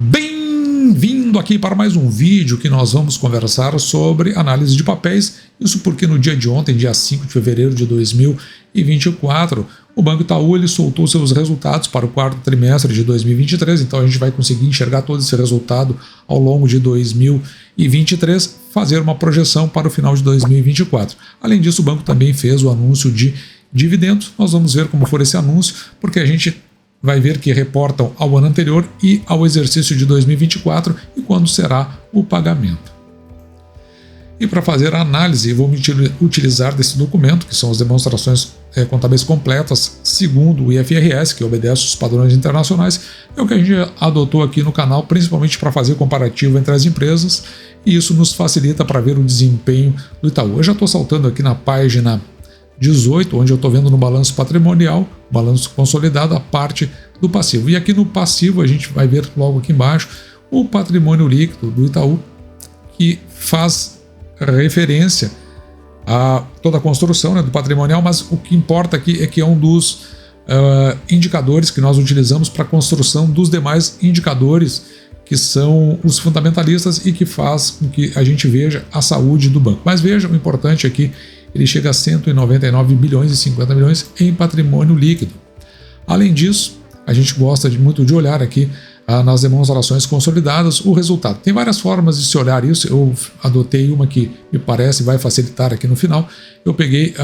Bem-vindo aqui para mais um vídeo que nós vamos conversar sobre análise de papéis. Isso porque no dia de ontem, dia 5 de fevereiro de 2024, o Banco Itaú ele soltou seus resultados para o quarto trimestre de 2023, então a gente vai conseguir enxergar todo esse resultado ao longo de 2023, fazer uma projeção para o final de 2024. Além disso, o banco também fez o anúncio de dividendos. Nós vamos ver como for esse anúncio, porque a gente vai ver que reportam ao ano anterior e ao exercício de 2024 e quando será o pagamento. E para fazer a análise, vou me utilizar desse documento, que são as demonstrações contábeis completas, segundo o IFRS, que obedece aos padrões internacionais. É o que a gente adotou aqui no canal, principalmente para fazer comparativo entre as empresas, e isso nos facilita para ver o desempenho do Itaú. Eu já estou saltando aqui na página 18, onde eu estou vendo no balanço patrimonial, balanço consolidado, a parte do passivo. E aqui no passivo a gente vai ver logo aqui embaixo o patrimônio líquido do Itaú, que faz referência a toda a construção do patrimonial, mas o que importa aqui é que é um dos indicadores que nós utilizamos para a construção dos demais indicadores, que são os fundamentalistas e que faz com que a gente veja a saúde do banco. Mas veja, o importante aqui, ele chega a 199 bilhões e 50 milhões em patrimônio líquido. Além disso, a gente gosta muito de olhar aqui nas demonstrações consolidadas o resultado. Tem várias formas de se olhar isso, eu adotei uma que me parece vai facilitar aqui no final. Eu peguei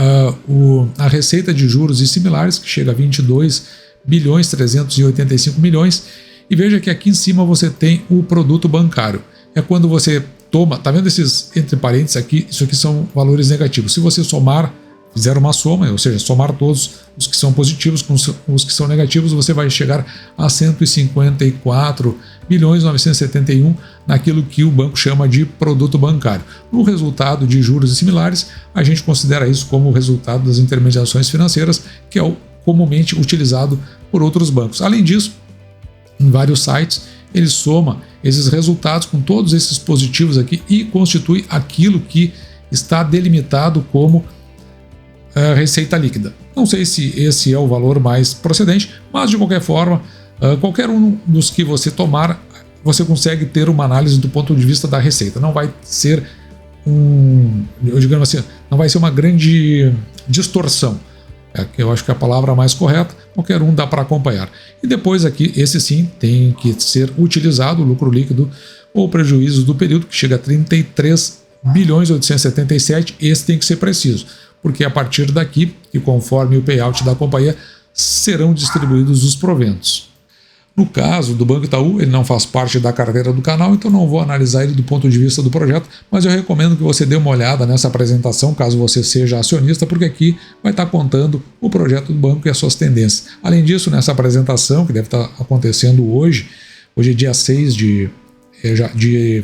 a receita de juros e similares, que chega a 22 bilhões 385 milhões, e veja que aqui em cima você tem o produto bancário. É quando você toma, tá vendo esses entre parênteses aqui, isso aqui são valores negativos. Se você somar, fizer uma soma, ou seja, somar todos os que são positivos com os que são negativos, você vai chegar a 154 bilhões 971 naquilo que o banco chama de produto bancário. No resultado de juros e similares, a gente considera isso como o resultado das intermediações financeiras, que é o comumente utilizado por outros bancos. Além disso, em vários sites, ele soma esses resultados com todos esses positivos aqui e constitui aquilo que está delimitado como receita líquida. Não sei se esse é o valor mais procedente, mas de qualquer forma, qualquer um dos que você tomar, você consegue ter uma análise do ponto de vista da receita. Não vai ser digamos assim, não vai ser uma grande distorção. Eu acho que é a palavra mais correta, qualquer um dá para acompanhar. E depois aqui, esse sim tem que ser utilizado, o lucro líquido ou prejuízos do período, que chega a 33 bilhões 877, esse tem que ser preciso, porque a partir daqui, e conforme o payout da companhia, serão distribuídos os proventos. No caso do Banco Itaú, ele não faz parte da carteira do canal, então não vou analisar ele do ponto de vista do projeto, mas eu recomendo que você dê uma olhada nessa apresentação, caso você seja acionista, porque aqui vai estar contando o projeto do banco e as suas tendências. Além disso, nessa apresentação, que deve estar acontecendo hoje é dia 6 de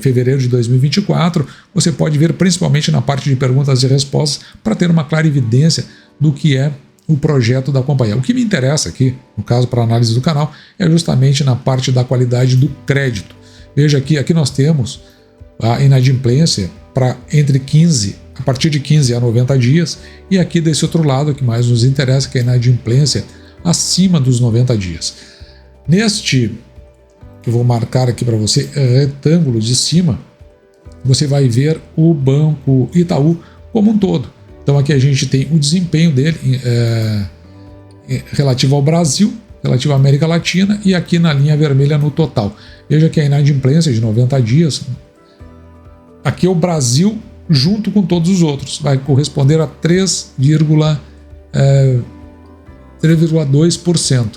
fevereiro de 2024, você pode ver principalmente na parte de perguntas e respostas para ter uma clara evidência do que é o projeto da companhia. O que me interessa aqui, no caso para análise do canal, é justamente na parte da qualidade do crédito. Veja aqui nós temos a inadimplência para a partir de 15 a 90 dias, e aqui desse outro lado, que mais nos interessa, que é a inadimplência acima dos 90 dias. Neste, que eu vou marcar aqui para você, retângulo de cima, você vai ver o Banco Itaú como um todo. Então aqui a gente tem o desempenho dele relativo ao Brasil, relativo à América Latina, e aqui na linha vermelha no total. Veja que a inadimplência de 90 dias, aqui é o Brasil junto com todos os outros, vai corresponder a 3,2%,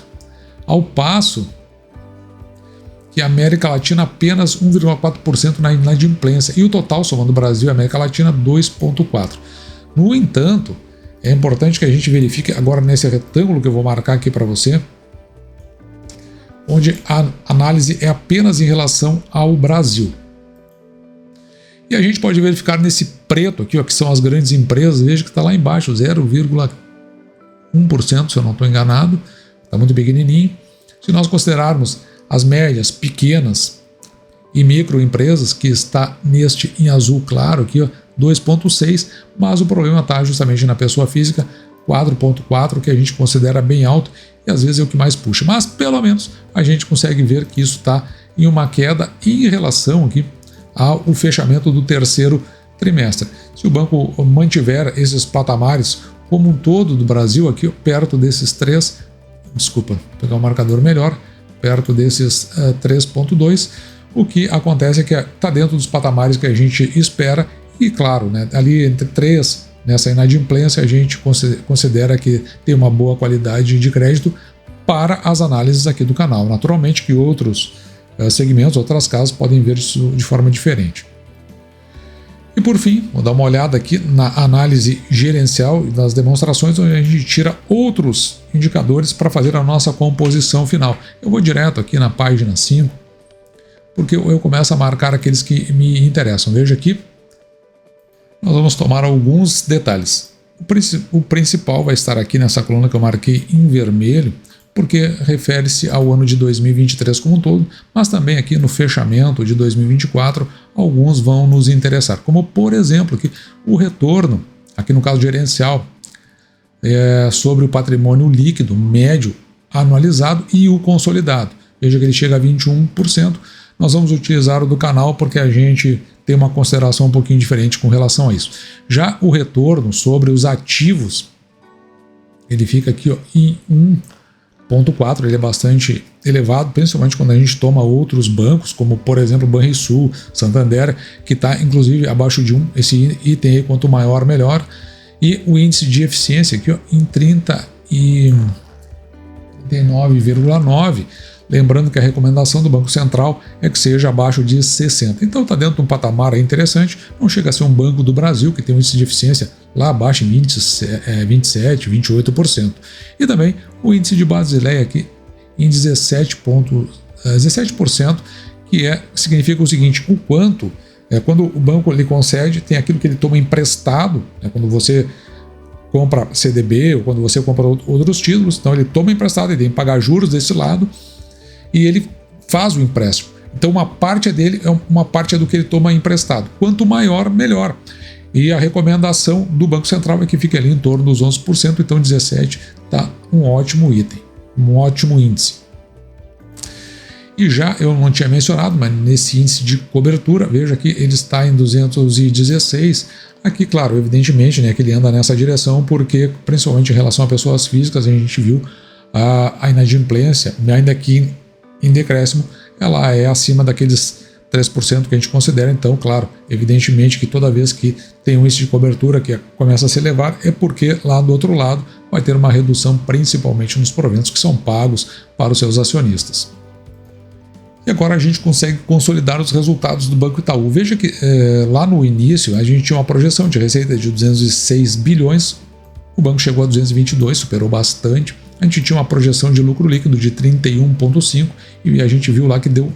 ao passo que a América Latina apenas 1,4% na inadimplência, e o total, somando Brasil e América Latina, 2,4%. No entanto, é importante que a gente verifique agora nesse retângulo que eu vou marcar aqui para você, onde a análise é apenas em relação ao Brasil. E a gente pode verificar nesse preto aqui, que são as grandes empresas, veja que está lá embaixo, 0,1%, se eu não estou enganado, está muito pequenininho. Se nós considerarmos as médias, pequenas e microempresas, que está neste em azul claro aqui, 2,6, mas o problema está justamente na pessoa física, 4,4, que a gente considera bem alto e às vezes é o que mais puxa. Mas pelo menos a gente consegue ver que isso está em uma queda em relação aqui ao fechamento do terceiro trimestre. Se o banco mantiver esses patamares como um todo do Brasil, aqui perto desses 3, desculpa, vou pegar um marcador melhor, perto desses 3,2, o que acontece é que está dentro dos patamares que a gente espera e, claro, né, ali entre 3, nessa inadimplência, a gente considera que tem uma boa qualidade de crédito para as análises aqui do canal. Naturalmente que outros segmentos, outras casas podem ver isso de forma diferente. E por fim, vou dar uma olhada aqui na análise gerencial e das demonstrações, onde a gente tira outros indicadores para fazer a nossa composição final. Eu vou direto aqui na página 5, porque eu começo a marcar aqueles que me interessam. Veja aqui, nós vamos tomar alguns detalhes. O principal vai estar aqui nessa coluna que eu marquei em vermelho, porque refere-se ao ano de 2023 como um todo, mas também aqui no fechamento de 2024, alguns vão nos interessar, como por exemplo aqui, o retorno, aqui no caso gerencial, sobre o patrimônio líquido médio anualizado e o consolidado. Veja que ele chega a 21%. Nós vamos utilizar o do canal porque a gente tem uma consideração um pouquinho diferente com relação a isso. Já o retorno sobre os ativos, ele fica aqui ó, em 1,4, ele é bastante elevado, principalmente quando a gente toma outros bancos, como por exemplo o Banrisul, Santander, que está inclusive abaixo de 1, esse item aí quanto maior melhor, e o índice de eficiência aqui ó, em 39,9, lembrando que a recomendação do Banco Central é que seja abaixo de 60. Então está dentro de um patamar interessante, não chega a ser um banco do Brasil, que tem um índice de eficiência lá abaixo em 27, 28%. E também o índice de Basileia aqui em 17%, que significa o seguinte, o quanto, quando o banco lhe concede, tem aquilo que ele toma emprestado, quando você compra CDB ou quando você compra outros títulos, então ele toma emprestado, ele tem que pagar juros desse lado, e ele faz o empréstimo. Então uma parte dele uma parte do que ele toma emprestado. Quanto maior, melhor. E a recomendação do Banco Central é que fique ali em torno dos 11%, então 17% está um ótimo item, um ótimo índice. E já eu não tinha mencionado, mas nesse índice de cobertura, veja que ele está em 216. Aqui, claro, evidentemente, né, que ele anda nessa direção, porque principalmente em relação a pessoas físicas, a gente viu a inadimplência, ainda que em decréscimo, ela é acima daqueles 3% que a gente considera. Então, claro, evidentemente que toda vez que tem um índice de cobertura que começa a se elevar, é porque lá do outro lado vai ter uma redução principalmente nos proventos que são pagos para os seus acionistas. E agora a gente consegue consolidar os resultados do Banco Itaú. Veja que lá no início a gente tinha uma projeção de receita de 206 bilhões, o banco chegou a 222, superou bastante. A gente tinha uma projeção de lucro líquido de 31,5 e a gente viu lá que deu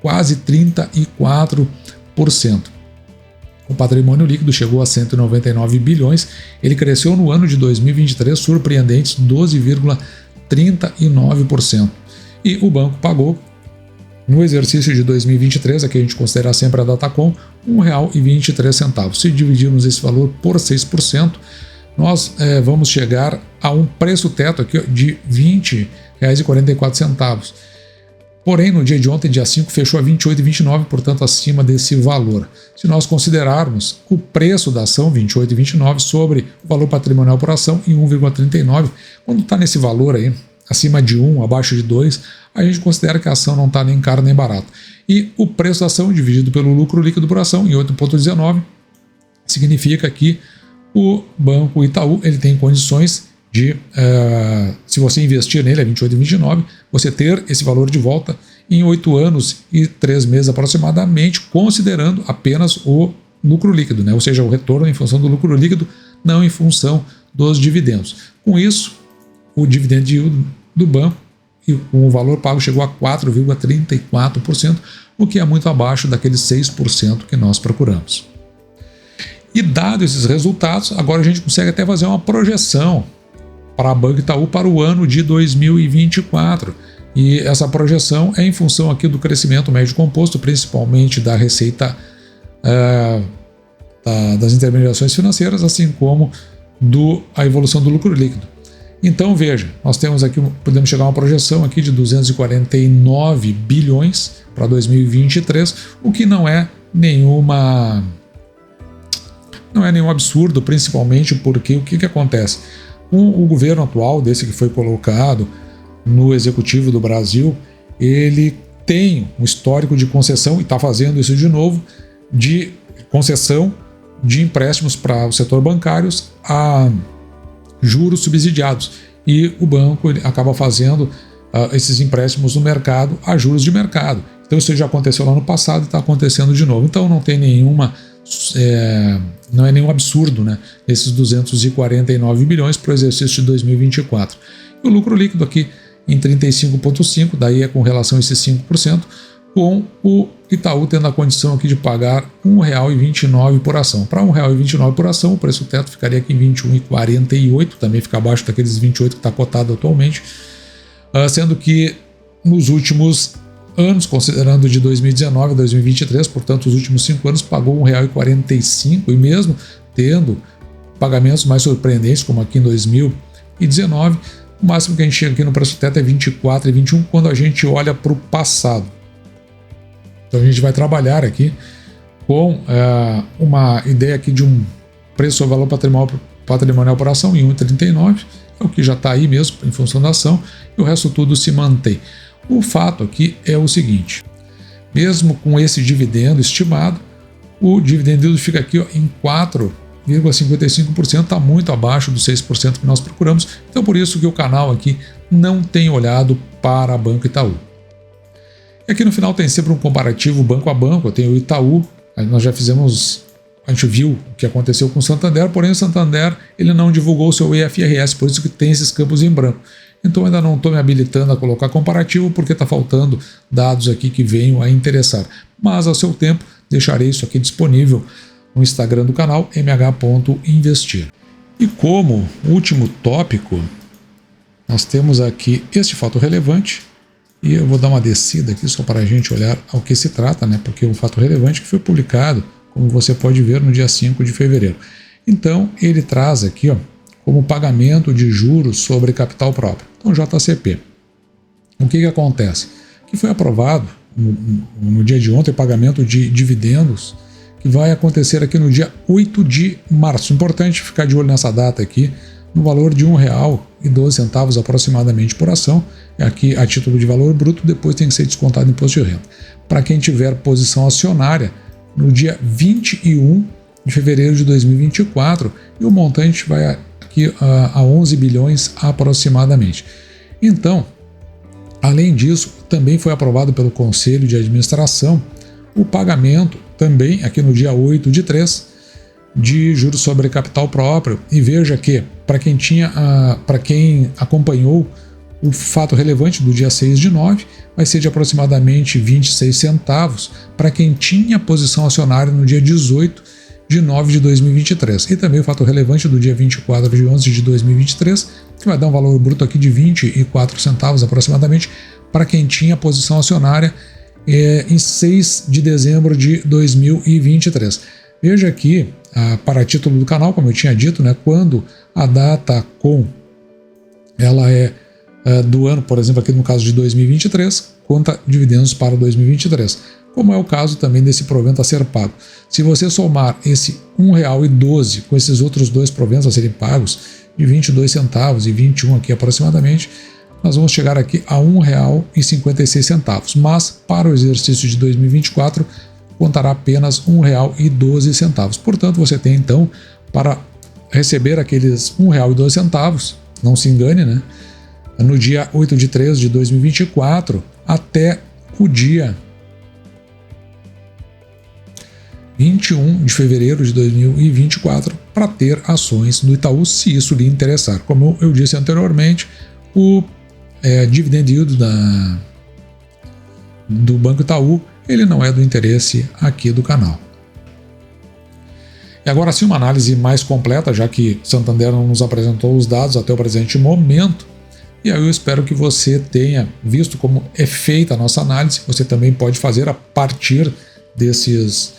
quase 34%. O patrimônio líquido chegou a 199 bilhões, ele cresceu no ano de 2023 surpreendentes 12,39%. E o banco pagou no exercício de 2023, aqui a gente considera sempre a Datacom, R$ 1,23. Se dividirmos esse valor por 6%, nós vamos chegar a um preço teto aqui de R$ 20,44. Porém, no dia de ontem, dia 5, fechou a R$ 28,29, portanto acima desse valor. Se nós considerarmos o preço da ação, R$ 28,29, sobre o valor patrimonial por ação, em 1,39, quando está nesse valor aí, acima de 1, abaixo de 2, a gente considera que a ação não está nem cara nem barata. E o preço da ação dividido pelo lucro líquido por ação, em 8,19, significa que o Banco Itaú ele tem condições de, se você investir nele, é 28,29, você ter esse valor de volta em 8 anos e 3 meses aproximadamente, considerando apenas o lucro líquido, né? Ou seja, o retorno em função do lucro líquido, não em função dos dividendos. Com isso, o dividend yield do banco e com o valor pago chegou a 4,34%, o que é muito abaixo daqueles 6% que nós procuramos. E dado esses resultados, agora a gente consegue até fazer uma projeção para a Banco Itaú para o ano de 2024. E essa projeção é em função aqui do crescimento médio composto, principalmente da receita das intermediações financeiras, assim como a evolução do lucro líquido. Então veja, nós temos aqui, podemos chegar a uma projeção aqui de 249 bilhões para 2023, o que não é nenhum absurdo, principalmente porque o que acontece? O governo atual, desse que foi colocado no Executivo do Brasil, ele tem um histórico de concessão, e está fazendo isso de novo, de concessão de empréstimos para o setor bancário a juros subsidiados. E o banco ele acaba fazendo esses empréstimos no mercado a juros de mercado. Então isso já aconteceu lá no passado e está acontecendo de novo. Então não tem não é nenhum absurdo, né, esses 249 bilhões para o exercício de 2024. E o lucro líquido aqui em 35,5%, daí é com relação a esses 5%, com o Itaú tendo a condição aqui de pagar R$ 1,29 por ação. Para R$ 1,29 por ação, o preço teto ficaria aqui em R$ 21,48, também fica abaixo daqueles 28 que está cotado atualmente, sendo que nos últimos anos, considerando de 2019 a 2023, portanto os últimos 5 anos, pagou R$ 1,45, e mesmo tendo pagamentos mais surpreendentes, como aqui em 2019, o máximo que a gente chega aqui no preço teto é 24,21 quando a gente olha para o passado. Então a gente vai trabalhar aqui com uma ideia aqui de um preço sobre valor patrimonial por ação em 1,39, é o que já está aí mesmo em função da ação, e o resto tudo se mantém. O fato aqui é o seguinte, mesmo com esse dividendo estimado, o dividendo yield fica aqui em 4,55%, está muito abaixo dos 6% que nós procuramos, então por isso que o canal aqui não tem olhado para Banco Itaú. E aqui no final tem sempre um comparativo banco a banco, eu tenho o Itaú, nós já fizemos, a gente viu o que aconteceu com o Santander, porém o Santander ele não divulgou o seu IFRS, por isso que tem esses campos em branco. Então ainda não estou me habilitando a colocar comparativo, porque está faltando dados aqui que venham a interessar. Mas ao seu tempo deixarei isso aqui disponível no Instagram do canal, mh.investir. E como último tópico, nós temos aqui este fato relevante, e eu vou dar uma descida aqui só para a gente olhar ao que se trata, né? Porque é um fato relevante que foi publicado, como você pode ver, no dia 5 de fevereiro. Então ele traz aqui, ó, como pagamento de juros sobre capital próprio. Então, JCP. O que acontece? Que foi aprovado no dia de ontem o pagamento de dividendos, que vai acontecer aqui no dia 8 de março. Importante ficar de olho nessa data aqui, no valor de R$ 1,12 aproximadamente por ação, aqui a título de valor bruto, depois tem que ser descontado imposto de renda. Para quem tiver posição acionária, no dia 21 de fevereiro de 2024, e o montante vai aqui a 11 bilhões aproximadamente. Então, além disso, também foi aprovado pelo Conselho de Administração o pagamento, também aqui no dia 8 de 3, de juros sobre capital próprio. E veja que, para quem acompanhou o fato relevante do dia 6 de 9, vai ser de aproximadamente 26 centavos para quem tinha posição acionária no dia 18 de 9 de 2023. E também o fato relevante do dia 24 de 11 de 2023, que vai dar um valor bruto aqui de 24 centavos aproximadamente para quem tinha posição acionária em 6 de dezembro de 2023. Veja aqui, para título do canal, como eu tinha dito, né, quando a data com ela é do ano, por exemplo, aqui no caso de 2023, conta dividendos para 2023, como é o caso também desse provento a ser pago. Se você somar esse R$ 1,12 com esses outros dois proventos a serem pagos, de 22 centavos e 21 aqui aproximadamente, nós vamos chegar aqui a R$ 1,56, mas para o exercício de 2024 contará apenas R$ 1,12. Portanto, você tem então para receber aqueles R$ 1,12, não se engane, né? No dia 8 de 3 de 2024 até o dia 21 de fevereiro de 2024 para ter ações do Itaú, se isso lhe interessar. Como eu disse anteriormente, o dividend yield do Banco Itaú ele não é do interesse aqui do canal. E agora sim uma análise mais completa, já que Santander não nos apresentou os dados até o presente momento. E aí eu espero que você tenha visto como é feita a nossa análise. Você também pode fazer a partir dessas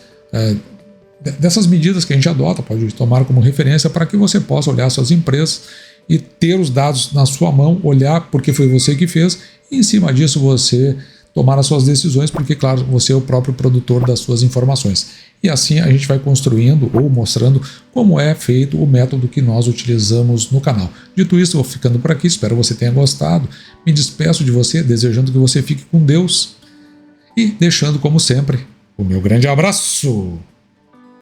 medidas que a gente adota, pode tomar como referência para que você possa olhar suas empresas e ter os dados na sua mão, olhar porque foi você que fez e em cima disso você tomar as suas decisões, porque, claro, você é o próprio produtor das suas informações. E assim a gente vai construindo ou mostrando como é feito o método que nós utilizamos no canal. Dito isso, eu vou ficando por aqui, espero que você tenha gostado. Me despeço de você, desejando que você fique com Deus e deixando, como sempre, o meu grande abraço!